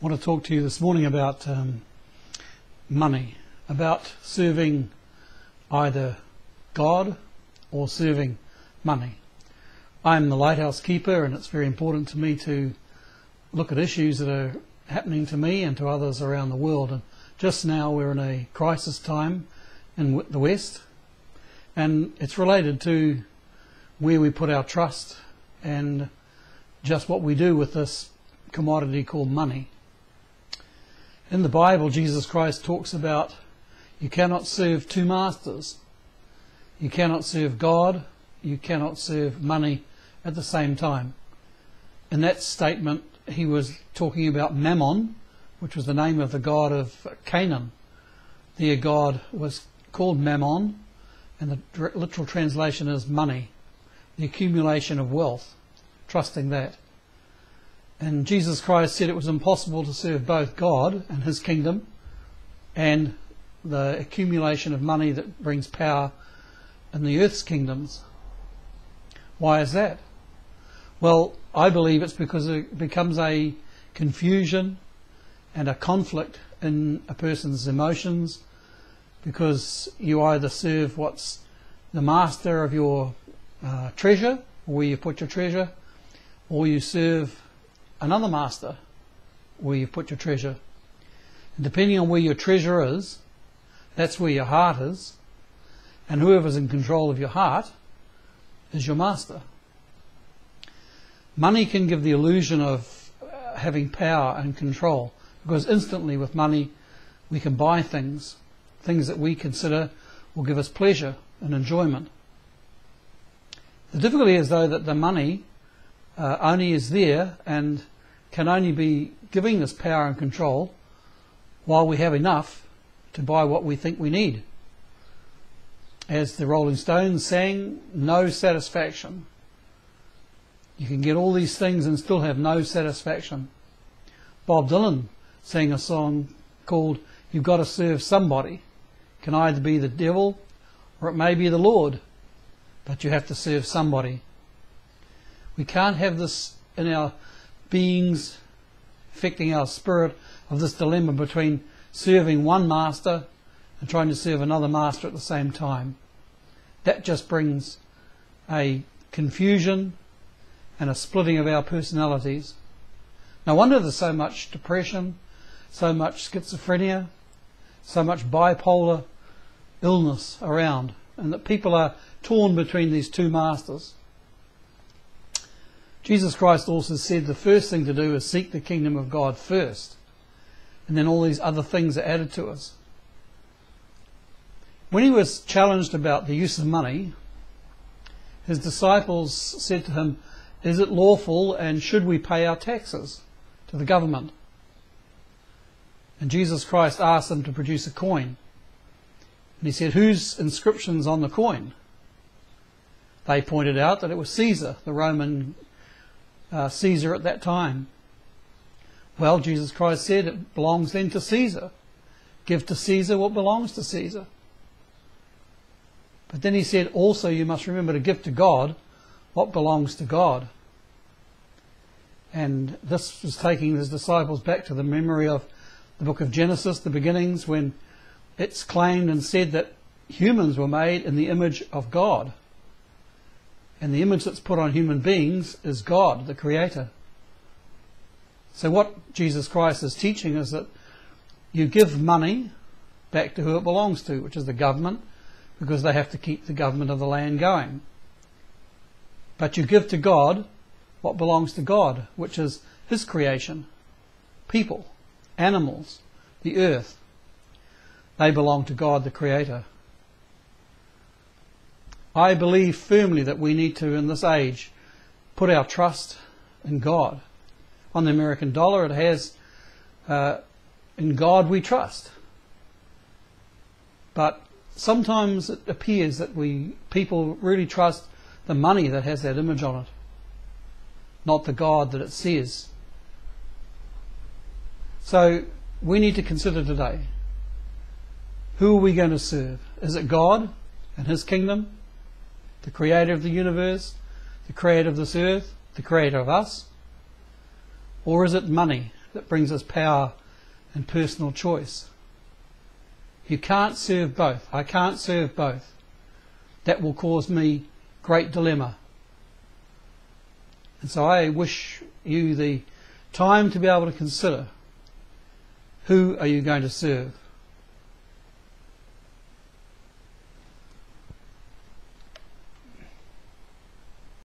I want to talk to you this morning about money, about serving either God or serving money. I'm the lighthouse keeper, and it's very important to me to look at issues that are happening to me and to others around the world. And just now we're in a crisis time in the West, and it's related to where we put our trust and just what we do with this commodity called money. In the Bible, Jesus Christ talks about you cannot serve two masters. You cannot serve God, you cannot serve money at the same time. In that statement, he was talking about Mammon, which was the name of the god of Canaan. Their god was called Mammon, and the literal translation is money, the accumulation of wealth, trusting that. And Jesus Christ said it was impossible to serve both God and his kingdom and the accumulation of money that brings power in the earth's kingdoms. Why is that? Well, I believe it's because it becomes a confusion and a conflict in a person's emotions, because you either serve what's the master of your treasure, or where you put your treasure, or you serve another master where you put your treasure. And depending on where your treasure is, that's where your heart is, and whoever's in control of your heart is your master. Money can give the illusion of having power and control, because instantly with money we can buy things that we consider will give us pleasure and enjoyment. The difficulty is, though, that the money only is there and can only be giving us power and control while we have enough to buy what we think we need. As the Rolling Stones sang, no satisfaction. You can get all these things and still have no satisfaction. Bob Dylan sang a song called You've Got to Serve Somebody. It can either be the devil or it may be the Lord, but you have to serve somebody. We can't have this in our beings, affecting our spirit, of this dilemma between serving one master and trying to serve another master at the same time. That just brings a confusion and a splitting of our personalities. No wonder there's so much depression, so much schizophrenia, so much bipolar illness around, and that people are torn between these two masters. Jesus Christ also said the first thing to do is seek the kingdom of God first, and then all these other things are added to us. When he was challenged about the use of money, his disciples said to him, "Is it lawful and should we pay our taxes to the government?" And Jesus Christ asked them to produce a coin. And he said, "Whose inscription's on the coin?" They pointed out that it was Caesar, the Roman Caesar at that time. Well, Jesus Christ said it belongs then to Caesar. Give to Caesar what belongs to Caesar. But then he said, also you must remember to give to God what belongs to God. And this was taking his disciples back to the memory of the book of Genesis, the beginnings, when it's claimed and said that humans were made in the image of God. And the image that's put on human beings is God, the Creator. So what Jesus Christ is teaching is that you give money back to who it belongs to, which is the government, because they have to keep the government of the land going. But you give to God what belongs to God, which is his creation, people, animals, the earth. They belong to God, the Creator. I believe firmly that we need to, in this age, put our trust in God. On the American dollar, it has, in God we trust. But sometimes it appears that people really trust the money that has that image on it, not the God that it says. So we need to consider today, who are we going to serve? Is it God and his kingdom, the creator of the universe, the creator of this earth, the creator of us? Or is it money that brings us power and personal choice. You can't serve both. I can't serve both. That will cause me great dilemma. And so I wish you the time to be able to consider, who are you going to serve?